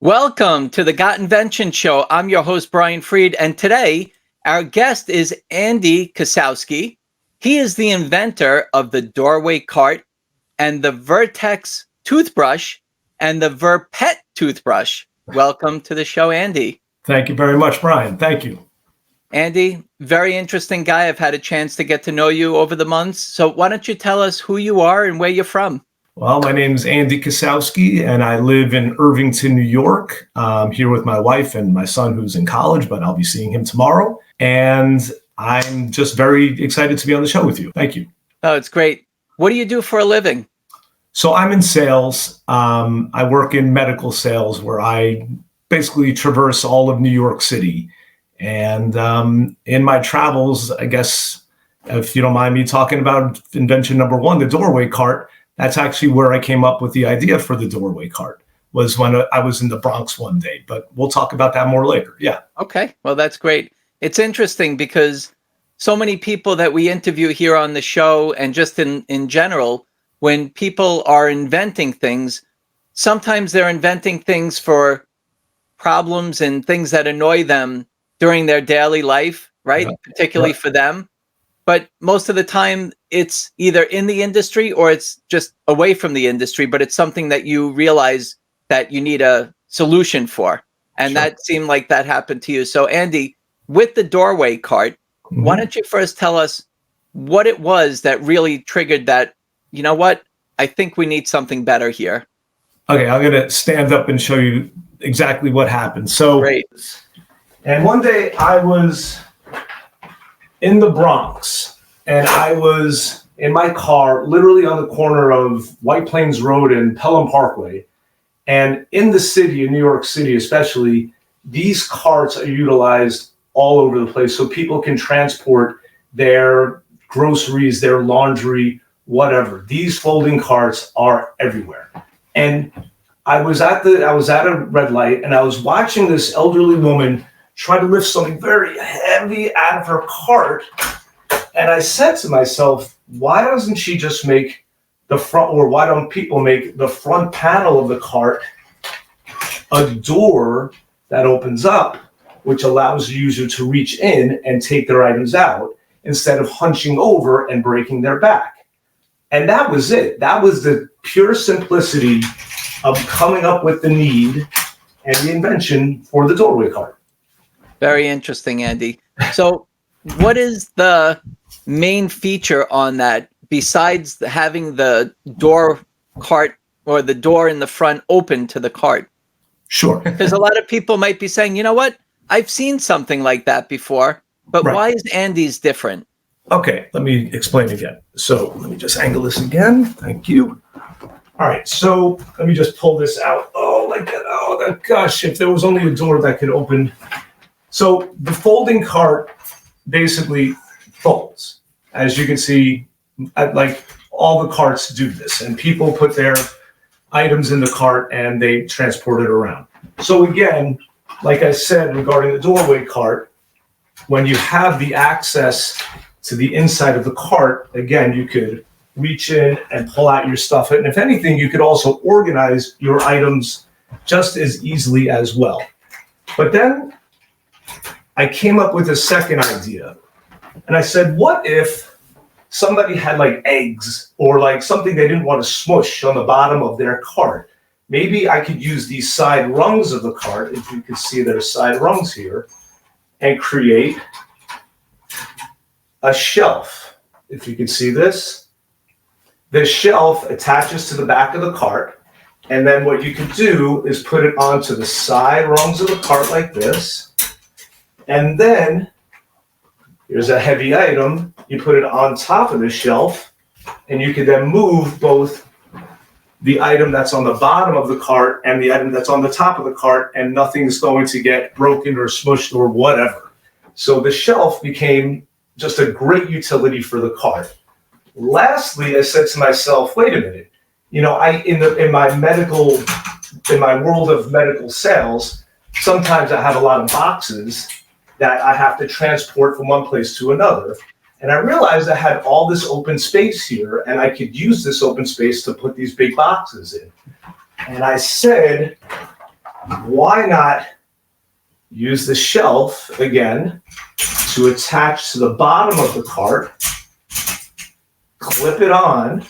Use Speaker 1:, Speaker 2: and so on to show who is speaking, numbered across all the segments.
Speaker 1: Welcome to the Got Invention Show. I'm your host, Brian Freed, and today our guest is Andy Kosowski. He is the inventor of the doorway cart and the Vertex toothbrush and the VerPet Toothbrush. Welcome to the show, Andy.
Speaker 2: Thank you very much, Brian. Thank you.
Speaker 1: Andy, very interesting guy. I've had a chance to get to know you over the months. So why don't you tell us who you are and where you're from?
Speaker 2: Well, my name's Andy Kosowski, and I live in Irvington, New York. I'm here with my wife and my son, who's in college, but I'll be seeing him tomorrow. And I'm just very excited to be on the show with you. Thank you.
Speaker 1: Oh, it's great. What do you do for a living?
Speaker 2: So I'm in sales. I work in medical sales, where I basically traverse all of New York City. And in my travels, I guess, if you don't mind me talking about invention number one, the doorway cart, that's actually where I came up with the idea for the doorway cart, was when I was in the Bronx one day, but we'll talk about that more later. Yeah.
Speaker 1: Okay. Well, that's great. It's interesting because so many people that we interview here on the show and just in general, when people are inventing things, sometimes they're inventing things for problems and things that annoy them during their daily life, right?
Speaker 2: Yeah.
Speaker 1: Particularly for them. But most of the time, it's either in the industry or it's just away from the industry, but it's something that you realize that you need a solution for. And
Speaker 2: Sure.
Speaker 1: that seemed like that happened to you. So, Andy, with the doorway cart, why don't you first tell us what it was that really triggered that, you know what, I think we need something better here.
Speaker 2: Okay, I'm going to stand up and show you exactly what happened. So,
Speaker 1: Great.
Speaker 2: And one day I was in the Bronx, and I was in my car, literally on the corner of White Plains Road and Pelham Parkway. And in the city, in New York City especially, these carts are utilized all over the place, so people can transport their groceries, their laundry, whatever. These folding carts are everywhere. And I was at a red light, and I was watching this elderly woman try to lift something very heavy out of her cart. And I said to myself, why doesn't she just make the front, or why don't people make the front panel of the cart a door that opens up, which allows the user to reach in and take their items out instead of hunching over and breaking their back? And that was it. That was the pure simplicity of coming up with the need and the invention for the doorway cart.
Speaker 1: Very interesting, Andy. So what is the main feature on that besides having the door cart or the door in the front open to the cart?
Speaker 2: Sure.
Speaker 1: Because a lot of people might be saying, you know what, I've seen something like that before, but
Speaker 2: Right.
Speaker 1: Why is Andy's different?
Speaker 2: Okay, let me explain again. So let me just angle this again. Thank you. All right, so let me just pull this out. Oh, like that. Oh, gosh, if there was only a door that could open. So the folding cart basically folds. As you can see, like all the carts do this, and people put their items in the cart and they transport it around. So again, like I said regarding the doorway cart, when you have the access to the inside of the cart, again, you could reach in and pull out your stuff. And if anything, you could also organize your items just as easily as well. But then I came up with a second idea, and I said, what if somebody had like eggs or like something they didn't want to smush on the bottom of their cart? Maybe I could use these side rungs of the cart, if you can see there's side rungs here, and create a shelf. If you can see this, the shelf attaches to the back of the cart, and then what you can do is put it onto the side rungs of the cart like this. And then here's a heavy item. You put it on top of the shelf, and you can then move both the item that's on the bottom of the cart and the item that's on the top of the cart, and nothing's going to get broken or smushed or whatever. So the shelf became just a great utility for the cart. Lastly, I said to myself, wait a minute, in my world of medical sales, sometimes I have a lot of boxes that I have to transport from one place to another. And I realized I had all this open space here, and I could use this open space to put these big boxes in. And I said, why not use the shelf again to attach to the bottom of the cart, clip it on,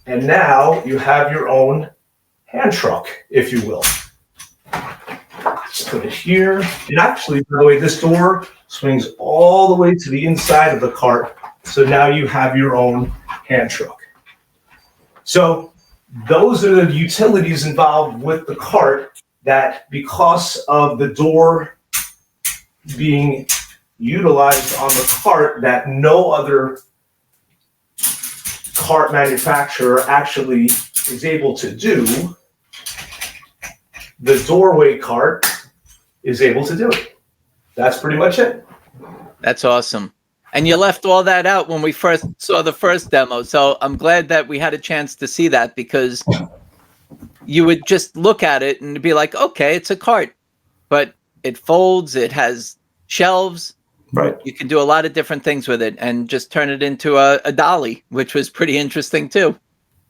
Speaker 2: and now you have your own hand truck, if you will. Just put it here. And actually, by the way, this door swings all the way to the inside of the cart. So now you have your own hand truck. So those are the utilities involved with the cart that, because of the door being utilized on the cart, that no other cart manufacturer actually is able to do, the doorway cart is able to do it. That's pretty much it.
Speaker 1: That's awesome. And you left all that out when we first saw the first demo. So I'm glad that we had a chance to see that, because you would just look at it and be like, okay, it's a cart, but it folds, it has shelves.
Speaker 2: Right.
Speaker 1: You can do a lot of different things with it and just turn it into a dolly, which was pretty interesting too.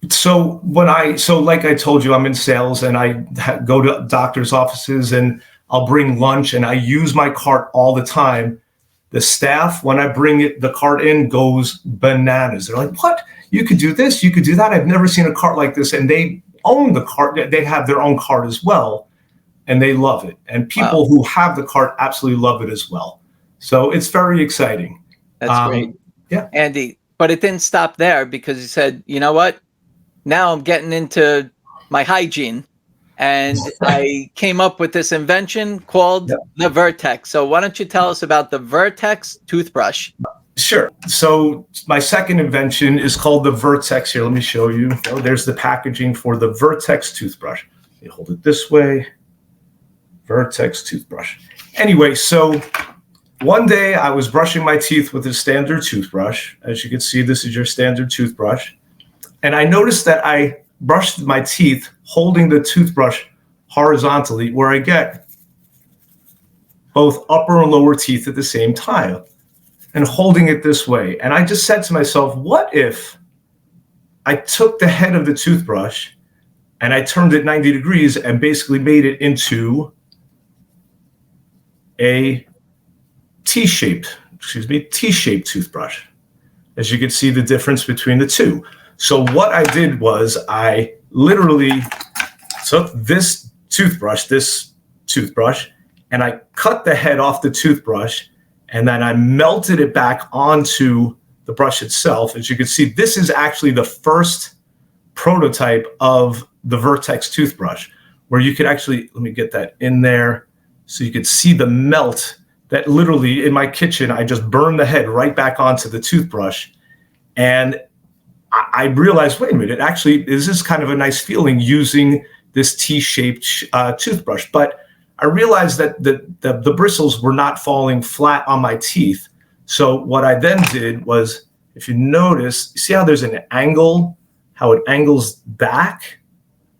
Speaker 2: So like I told you, I'm in sales and I go to doctors' offices and I'll bring lunch and I use my cart all the time. The staff, when I bring the cart in, goes bananas. They're like, what? You could do this, you could do that. I've never seen a cart like this. And they own the cart. They have their own cart as well. And they love it. And people who have the cart absolutely love it as well. So it's very exciting.
Speaker 1: That's great.
Speaker 2: Yeah.
Speaker 1: Andy, but it didn't stop there, because you said, you know what? Now I'm getting into my hygiene. And I came up with this invention called the Vertex. So why don't you tell us about the Vertex toothbrush?
Speaker 2: Sure. So my second invention is called the Vertex. Here, let me show you. Oh, there's the packaging for the Vertex toothbrush. You hold it this way. Vertex toothbrush. Anyway, so one day I was brushing my teeth with a standard toothbrush. As you can see, this is your standard toothbrush. And I noticed that I brushed my teeth holding the toothbrush horizontally, where I get both upper and lower teeth at the same time, and holding it this way. And I just said to myself, what if I took the head of the toothbrush and I turned it 90 degrees and basically made it into a T-shaped toothbrush. As you can see the difference between the two. So what I did was I literally took this toothbrush, and I cut the head off the toothbrush, and then I melted it back onto the brush itself. As you can see, this is actually the first prototype of the Vertex toothbrush, where you could actually, let me get that in there so you could see the melt that literally in my kitchen, I just burned the head right back onto the toothbrush. And I realized, wait a minute, actually, this is kind of a nice feeling using this T-shaped toothbrush. But I realized that the bristles were not falling flat on my teeth. So what I then did was, if you notice, see how there's an angle, how it angles back?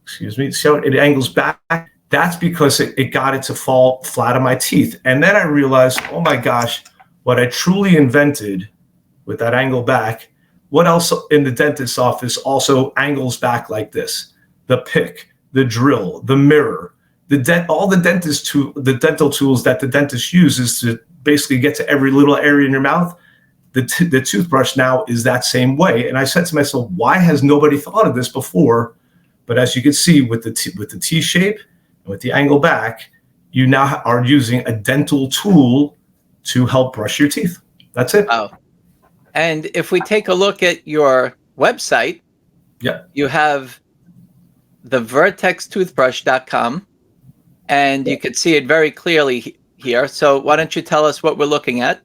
Speaker 2: Excuse me, see how it angles back? That's because it got it to fall flat on my teeth. And then I realized, oh my gosh, what I truly invented with that angle back, what else in the dentist's office also angles back like this? The pick, the drill, the mirror, all the dental tools that the dentist uses to basically get to every little area in your mouth. The toothbrush now is that same way. And I said to myself, why has nobody thought of this before? But as you can see, with the T shape and with the angle back, you now are using a dental tool to help brush your teeth. That's it.
Speaker 1: Oh. And if we take a look at your website, you have the vertextoothbrush.com, and you can see it very clearly here. So why don't you tell us what we're looking at?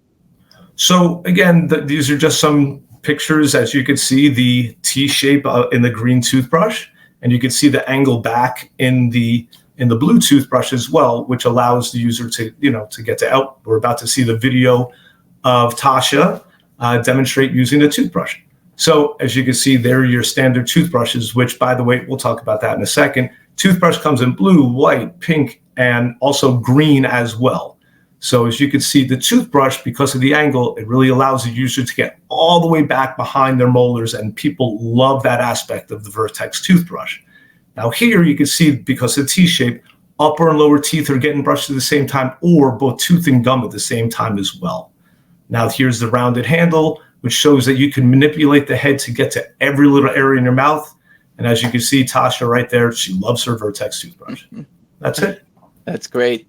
Speaker 1: So again, these are just some pictures. As you can see, the T shape in the green toothbrush, and you can see the angle back in the blue toothbrush as well, which allows the user to get to out. We're about to see the video of Tasha demonstrate using the toothbrush. So as you can see, there are your standard toothbrushes, which, by the way, we'll talk about that in a second. Toothbrush comes in blue, white, pink, and also green as well. So as you can see, the toothbrush, because of the angle, it really allows the user to get all the way back behind their molars, and people love that aspect of the Vertex toothbrush. Now here you can see, because of the T-shape,
Speaker 2: upper and lower teeth are getting brushed at the same time, or both tooth and gum at the same time as well. Now here's the rounded handle, which shows that you can manipulate the head to get to every little area in your mouth. And as you can see, Tasha right there, she loves her Vertex toothbrush. That's it.
Speaker 1: That's great.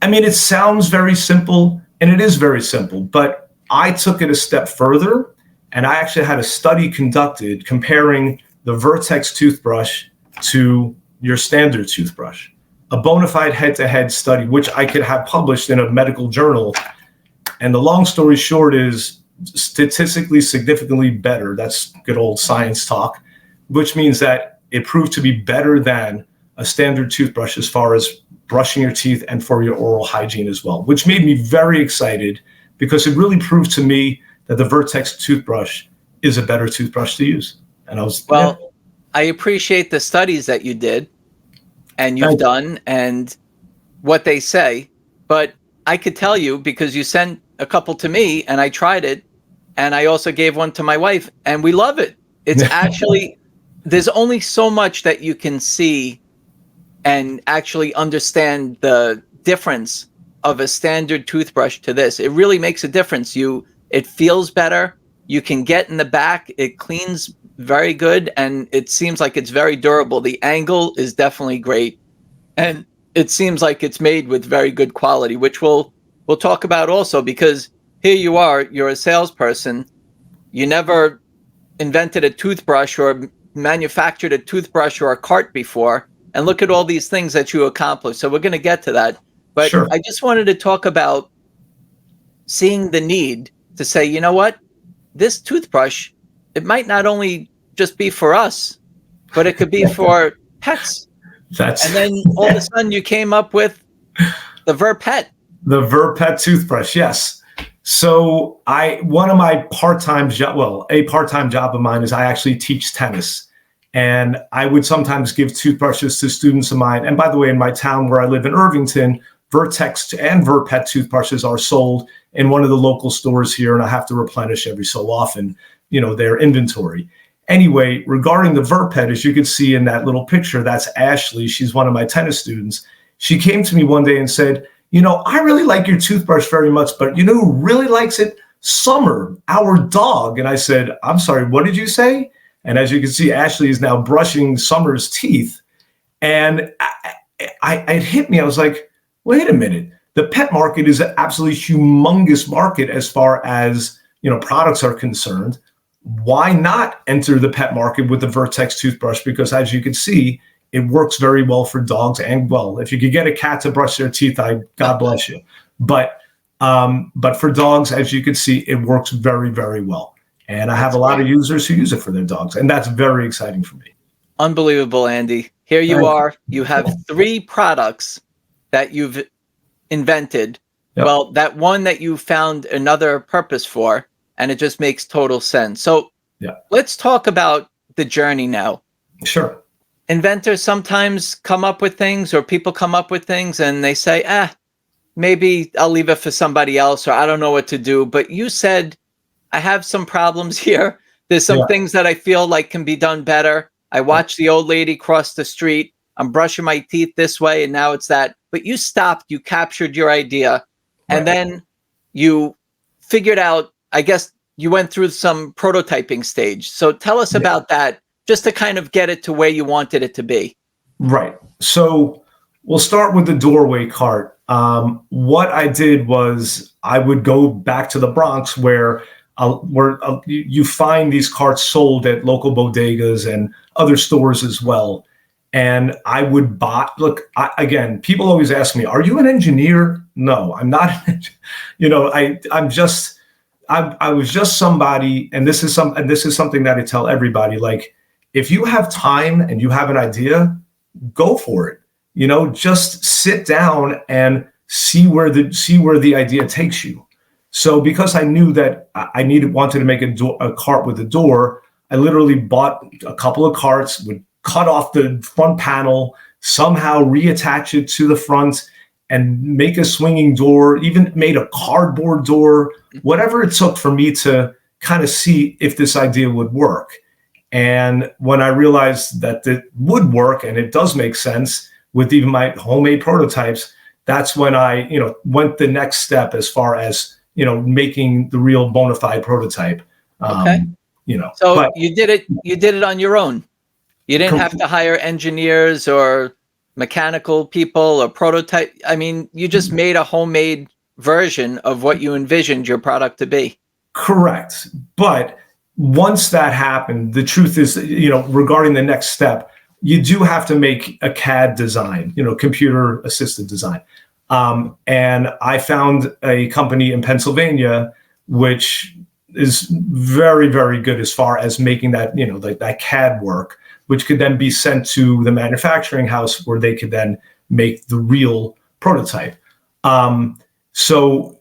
Speaker 2: I mean, it sounds very simple, and it is very simple, but I took it a step further, and I actually had a study conducted comparing the Vertex toothbrush to your standard toothbrush, a bona fide head-to-head study, which I could have published in a medical journal. And the long story short is statistically significantly better. That's good old science talk, which means that it proved to be better than a standard toothbrush as far as brushing your teeth and for your oral hygiene as well, which made me very excited because it really proved to me that the Vertex toothbrush is a better toothbrush to use. And I was,
Speaker 1: I appreciate the studies that you did and you've done and what they say, but I could tell you because you sent a couple to me and I tried it, and I also gave one to my wife and we love it. It's actually, there's only so much that you can see and actually understand the difference of a standard toothbrush to this. It really makes a difference. It feels better. You can get in the back. It cleans very good, and it seems like it's very durable. The angle is definitely great, and it seems like it's made with very good quality, which we'll talk about also, because here you are, you're a salesperson. You never invented a toothbrush or manufactured a toothbrush or a cart before. And look at all these things that you accomplished. So we're going to get to that. But sure. I just wanted to talk about seeing the need to say, you know what, this toothbrush, it might not only just be for us, but it could be for pets. And then all of a sudden you came up with the VerPet.
Speaker 2: The VerPet toothbrush, yes. So one of my part-time job of mine is I actually teach tennis. And I would sometimes give toothbrushes to students of mine. And by the way, in my town where I live in Irvington, Vertex and VerPet toothbrushes are sold in one of the local stores here, and I have to replenish every so often, their inventory. Anyway, regarding the VerPet, as you can see in that little picture, that's Ashley. She's one of my tennis students. She came to me one day and said, I really like your toothbrush very much, but you know who really likes it? Summer, our dog. And I said, I'm sorry, what did you say? And as you can see, Ashley is now brushing Summer's teeth. And it hit me. I was like, wait a minute. The pet market is an absolutely humongous market as far as, products are concerned. Why not enter the pet market with the Vertex toothbrush? Because as you can see, it works very well for dogs. And well, if you could get a cat to brush their teeth, God bless you. But for dogs, as you can see, it works very, very well. And I have a lot of users who use it for their dogs. And that's very exciting for me.
Speaker 1: Unbelievable, Andy. Here you are. You have 3 products that you've invented. Yep. Well, that one that you found another purpose for, and it just makes total sense. So let's talk about the journey now.
Speaker 2: Sure.
Speaker 1: Inventors sometimes come up with things, or people come up with things and they say, maybe I'll leave it for somebody else, or I don't know what to do. But you said, I have some problems here. There's some things that I feel like can be done better. I watched the old lady cross the street. I'm brushing my teeth this way, and now it's that. But you stopped, you captured your idea, and then you figured out, I guess you went through some prototyping stage. So tell us about that, just to kind of get it to where you wanted it to be.
Speaker 2: Right. So we'll start with the doorway cart. What I did was I would go back to the Bronx where you find these carts sold at local bodegas and other stores as well. And I would buy, again, people always ask me, are you an engineer? No, I'm not. I was just somebody, and this is something that I tell everybody, like, if you have time and you have an idea, go for it. Just sit down and see where the idea takes you. So because I knew that I wanted to make a cart with a door, I literally bought a couple of carts, would cut off the front panel, somehow reattach it to the front and make a swinging door, even made a cardboard door, whatever it took for me to kind of see if this idea would work. And when I realized that it would work and it does make sense, with even my homemade prototypes, that's when I, went the next step as far as, making the real bona fide prototype.
Speaker 1: Okay. So
Speaker 2: But
Speaker 1: you did it on your own. You didn't have to hire engineers or mechanical people or prototype. I mean, you just made a homemade version of what you envisioned your product to be.
Speaker 2: correct. But once that happened, the truth is, regarding the next step, you do have to make a CAD design, computer assisted design. And I found a company in Pennsylvania, which is very, very good as far as making that, that CAD work, which could then be sent to the manufacturing house where they could then make the real prototype. So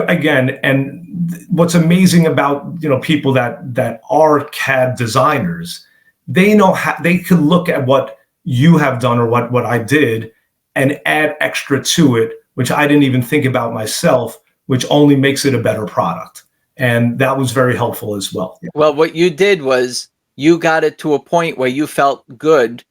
Speaker 2: again, and what's amazing about, people that are CAD designers, they know how they could look at what you have done or what I did and add extra to it, which I didn't even think about myself, which only makes it a better product. And that was very helpful as well.
Speaker 1: Well, what you did was you got it to a point where you felt good,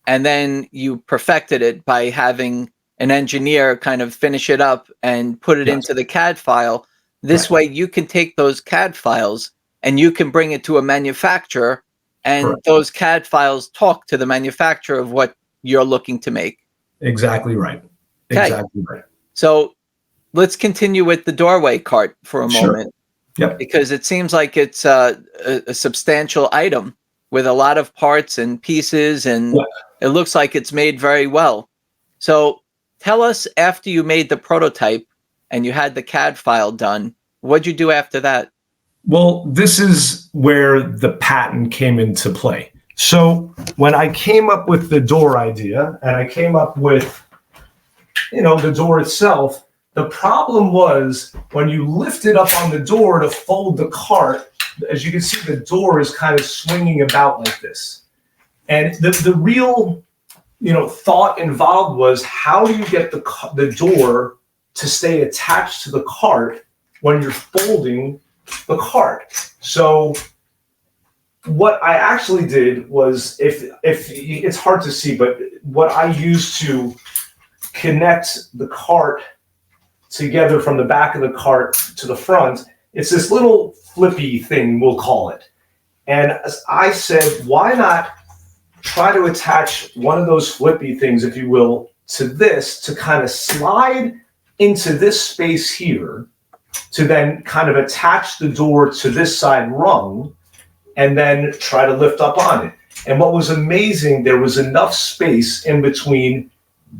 Speaker 1: and then you perfected it by having an engineer kind of finish it up and put it into the CAD file. This way you can take those CAD files and you can bring it to a manufacturer, and those CAD files talk to the manufacturer of what you're looking to make.
Speaker 2: Exactly right. Exactly right.
Speaker 1: So let's continue with the doorway cart for a moment.
Speaker 2: Yep.
Speaker 1: Because it seems like it's a substantial item with a lot of parts and pieces, and it looks like it's made very well. So tell us, after you made the prototype and you had the CAD file done, what'd you do after that?
Speaker 2: Well, this is where the patent came into play. So when I came up with the door idea and I came up with, the door itself, the problem was when you lift it up on the door to fold the cart, as you can see, the door is kind of swinging about like this. And the real, thought involved was, how do you get the door to stay attached to the cart when you're folding the cart? So what I actually did was, if it's hard to see, but what I used to connect the cart together from the back of the cart to the front, it's this little flippy thing, we'll call it. And I said, why not try to attach one of those flippy things, if you will, to this, to kind of slide into this space here, to then kind of attach the door to this side rung, and then try to lift up on it. And what was amazing, there was enough space in between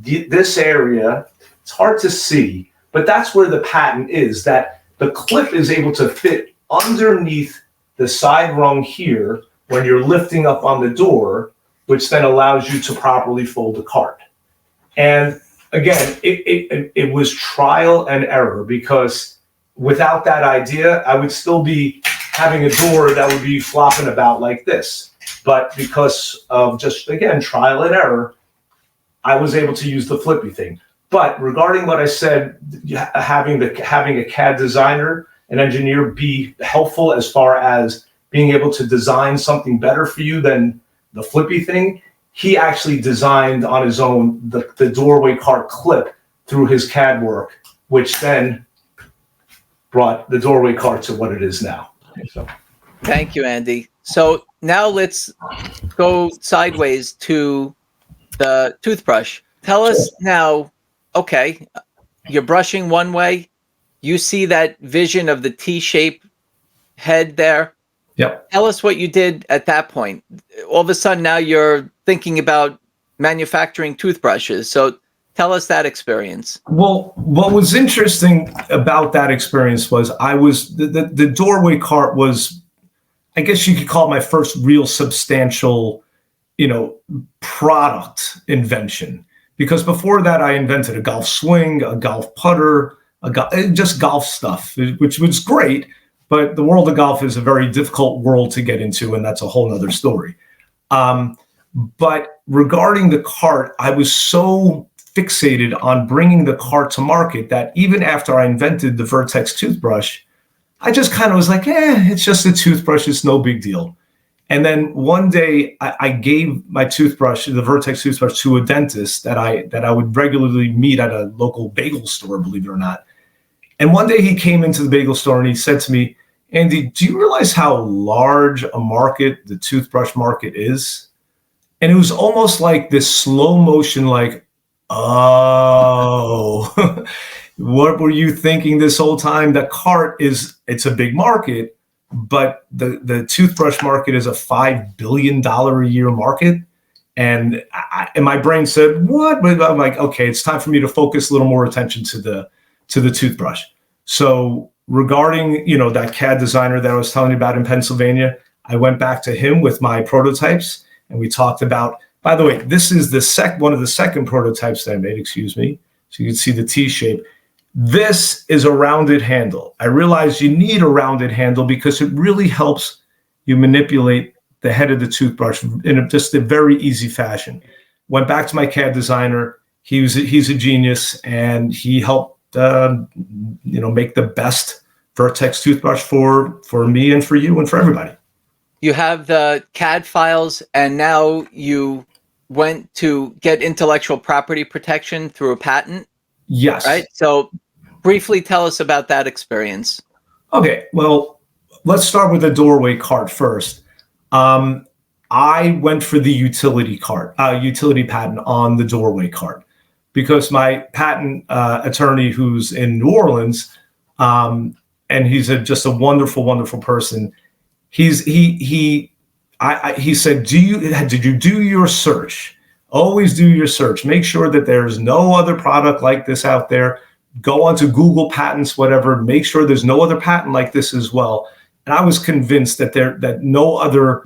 Speaker 2: this area. It's hard to see, but that's where the patent is, that the clip is able to fit underneath the side rung here when you're lifting up on the door, which then allows you to properly fold the cart. And again, it was trial and error, because without that idea, I would still be having a door that would be flopping about like this. But because of just, again, trial and error, I was able to use the flippy thing. But regarding what I said, having a CAD designer, an engineer, be helpful as far as being able to design something better for you than the flippy thing, he actually designed on his own the doorway cart clip through his CAD work, which then brought the doorway cart to what it is now. So.
Speaker 1: Thank you, Andy. So now let's go sideways to the toothbrush. Tell us now, okay, you're brushing one way, you see that vision of the T-shaped head there.
Speaker 2: Yep.
Speaker 1: Tell us what you did at that point. All of a sudden now you're thinking about manufacturing toothbrushes. So tell us that experience.
Speaker 2: Well, what was interesting about that experience was the doorway cart was, I guess you could call it my first real substantial, product invention. Because before that, I invented a golf swing, a golf putter, just golf stuff, which was great. But the world of golf is a very difficult world to get into, and that's a whole nother story. But regarding the cart, I was so fixated on bringing the cart to market that even after I invented the Vertex toothbrush, I just kind of was like, it's just a toothbrush. It's no big deal. And then one day I gave my toothbrush, the Vertex toothbrush, to a dentist that I would regularly meet at a local bagel store, believe it or not. And one day he came into the bagel store and he said to me, Andy, do you realize how large a market the toothbrush market is? And it was almost like this slow motion, like, oh, what were you thinking this whole time? The cart it's a big market, but the toothbrush market is a $5 billion a year market. And my brain said, what? But I'm like, okay, it's time for me to focus a little more attention to the toothbrush. So regarding, that CAD designer that I was telling you about in Pennsylvania, I went back to him with my prototypes and we talked about, by the way, this is one of the second prototypes that I made, excuse me. So you can see the T shape. This is a rounded handle. I realized you need a rounded handle because it really helps you manipulate the head of the toothbrush in just a very easy fashion. Went back to my CAD designer. He's a genius, and he helped make the best Vertex toothbrush for me and for you and for everybody.
Speaker 1: You have the CAD files, and now you went to get intellectual property protection through a patent.
Speaker 2: Yes.
Speaker 1: Right. So briefly tell us about that experience.
Speaker 2: Okay. Well, let's start with the doorway cart first. I went for the utility patent on the doorway cart because my patent attorney, who's in New Orleans, and he's just a wonderful, wonderful person. He said, did you do your search? Always do your search. Make sure that there's no other product like this out there. Go onto Google Patents, whatever. Make sure there's no other patent like this as well. And I was convinced that no other,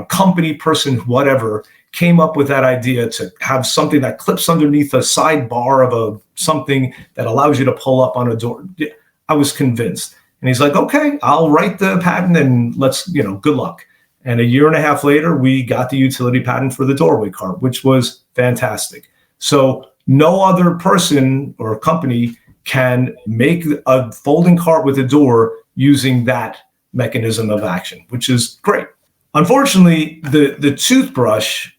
Speaker 2: company, person, whatever, came up with that idea to have something that clips underneath a sidebar of something that allows you to pull up on a door. I was convinced. And he's like, okay, I'll write the patent and let's, good luck. And a year and a half later, we got the utility patent for the doorway cart, which was fantastic. So no other person or company can make a folding cart with a door using that mechanism of action, which is great. Unfortunately, the toothbrush,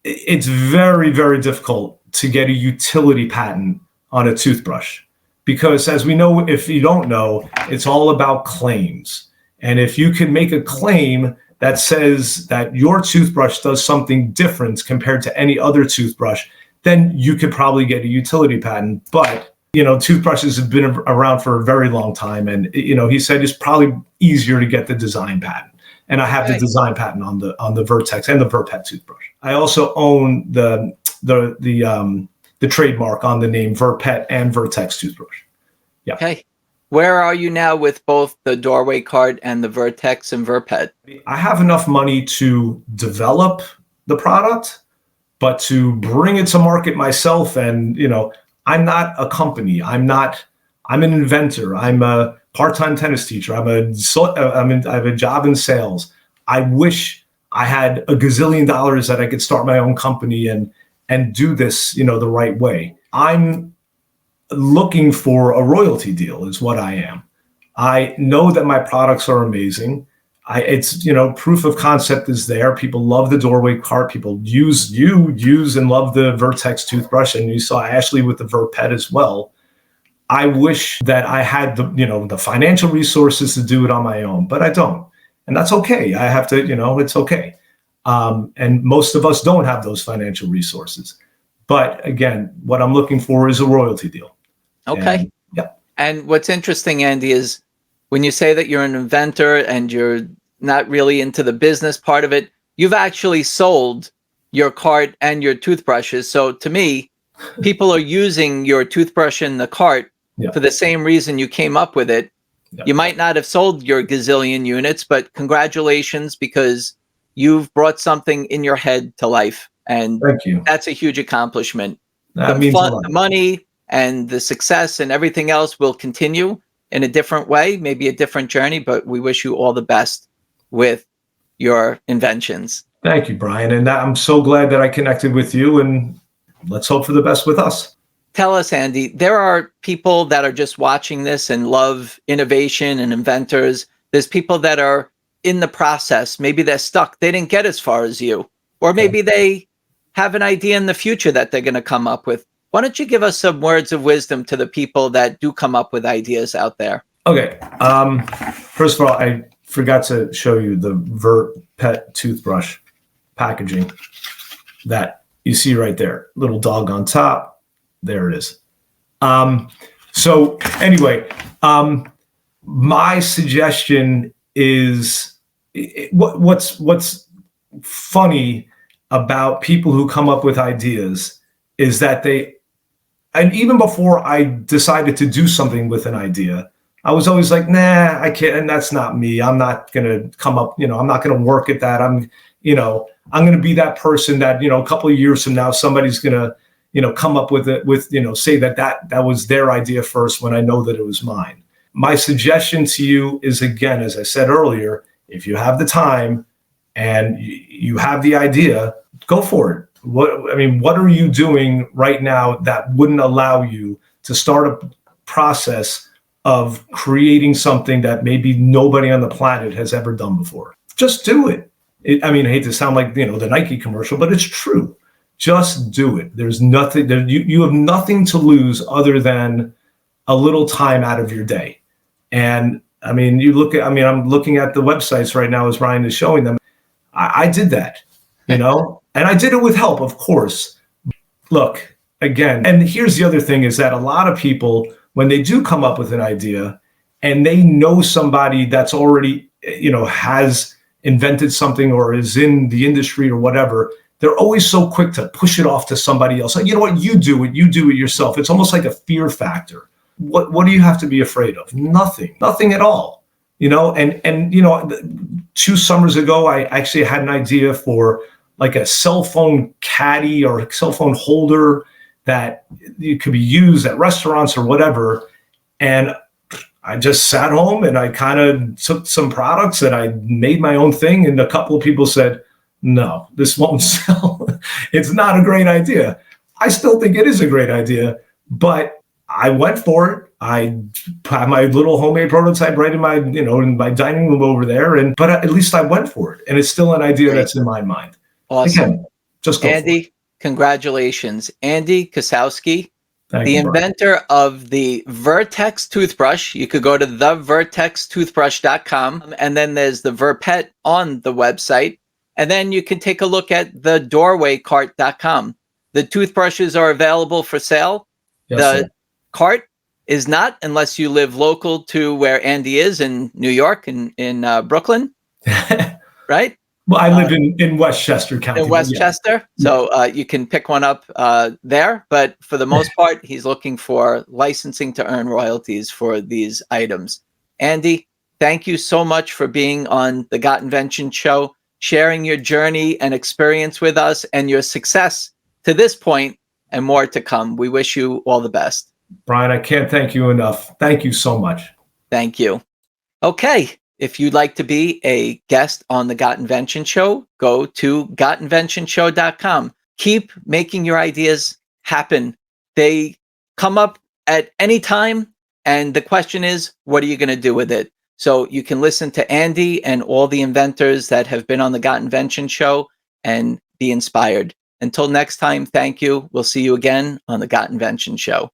Speaker 2: it's very, very difficult to get a utility patent on a toothbrush. Because as we know, if you don't know, it's all about claims. And if you can make a claim that says that your toothbrush does something different compared to any other toothbrush, then you could probably get a utility patent. But, toothbrushes have been around for a very long time. And, he said it's probably easier to get the design patent. And I have the design patent on the Vertex and the VerPet toothbrush. I also own the trademark on the name VerPet and Vertex toothbrush. Yeah.
Speaker 1: Okay. Where are you now with both the doorway cart and the Vertex and VerPet?
Speaker 2: I have enough money to develop the product, but to bring it to market myself, and I'm not a company. I'm an inventor. I'm a part-time tennis teacher. I have a job in sales. I wish I had a gazillion dollars that I could start my own company and do this, the right way. I'm looking for a royalty deal is what I am. I know that my products are amazing. It's proof of concept is there. People love the doorway cart. People use and love the Vertex toothbrush, and you saw Ashley with the VerPet as well. I wish that I had the financial resources to do it on my own, but I don't, and that's okay. I have to, it's okay. And most of us don't have those financial resources. But again, what I'm looking for is a royalty deal.
Speaker 1: Okay.
Speaker 2: And, yeah.
Speaker 1: And what's interesting, Andy, is when you say that you're an inventor and you're not really into the business part of it, you've actually sold your cart and your toothbrushes. So to me, people are using your toothbrush in the cart for the same reason you came up with it. Yeah. You might not have sold your gazillion units, but congratulations, because you've brought something in your head to life. And
Speaker 2: thank you.
Speaker 1: That's a huge accomplishment.
Speaker 2: That means a lot.
Speaker 1: The money and the success and everything else will continue in a different way, maybe a different journey, but we wish you all the best with your inventions.
Speaker 2: Thank you, Brian. And I'm so glad that I connected with you, and let's hope for the best with us.
Speaker 1: Tell us, Andy, there are people that are just watching this and love innovation and inventors. There's people that are in the process, maybe they're stuck, they didn't get as far as you, or maybe they have an idea in the future that they're going to come up with. Why don't you give us some words of wisdom to the people that do come up with ideas out there?
Speaker 2: Okay. First of all, I forgot to show you the VerPet Toothbrush packaging that you see right there. Little dog on top. There it is. So anyway, my suggestion is what's funny about people who come up with ideas is that and even before I decided to do something with an idea, I was always like, nah, I can't, and that's not me. I'm not going to come up, I'm not going to work at that. I'm going to be that person that, a couple of years from now, somebody's going to, come up with it say that was their idea first when I know that it was mine. My suggestion to you is, again, as I said earlier, if you have the time and you have the idea, go for it. What are you doing right now that wouldn't allow you to start a process of creating something that maybe nobody on the planet has ever done before? Just do it. I hate to sound like, the Nike commercial, but it's true. Just do it. There's nothing that you have nothing to lose other than a little time out of your day. And you look at, I'm looking at the websites right now as Ryan is showing them. I did that, and I did it with help, of course. Look, again, and here's the other thing is that a lot of people, when they do come up with an idea and they know somebody that's already, has invented something or is in the industry or whatever, they're always so quick to push it off to somebody else. Like, you know what, you do it yourself. It's almost like a fear factor. What do you have to be afraid of? Nothing at all. And 2 summers ago, I actually had an idea for like a cell phone caddy or a cell phone holder that it could be used at restaurants or whatever. And I just sat home and I kind of took some products and I made my own thing. And a couple of people said, no, this won't sell. It's not a great idea. I still think it is a great idea, but I went for it. I had my little homemade prototype right in my, in my dining room over there. But at least I went for it. And it's still an idea that's in my mind.
Speaker 1: Awesome.
Speaker 2: Again, just go
Speaker 1: Andy,
Speaker 2: for it.
Speaker 1: Congratulations. Andy Kosowski,
Speaker 2: Thank
Speaker 1: the
Speaker 2: you, Brian.
Speaker 1: inventor of the Vertex toothbrush. You could go to thevertextoothbrush.com, and then there's the VerPet on the website. And then you can take a look at thedoorwaycart.com. The toothbrushes are available for sale.
Speaker 2: Yes,
Speaker 1: The
Speaker 2: sir.
Speaker 1: cart is not, unless you live local to where Andy is in New York, in Brooklyn, right?
Speaker 2: Well, I live in Westchester County.
Speaker 1: In Westchester. Yeah. So you can pick one up there. But for the most part, he's looking for licensing to earn royalties for these items. Andy, thank you so much for being on the Got Invention show, sharing your journey and experience with us and your success to this point and more to come. We wish you all the best.
Speaker 2: Brian, I can't thank you enough. Thank you so much.
Speaker 1: Thank you. Okay. If you'd like to be a guest on the Got Invention show, go to gotinventionshow.com. Keep making your ideas happen. They come up at any time. And the question is, what are you going to do with it? So you can listen to Andy and all the inventors that have been on the Got Invention show and be inspired. Until next time, thank you. We'll see you again on the Got Invention show.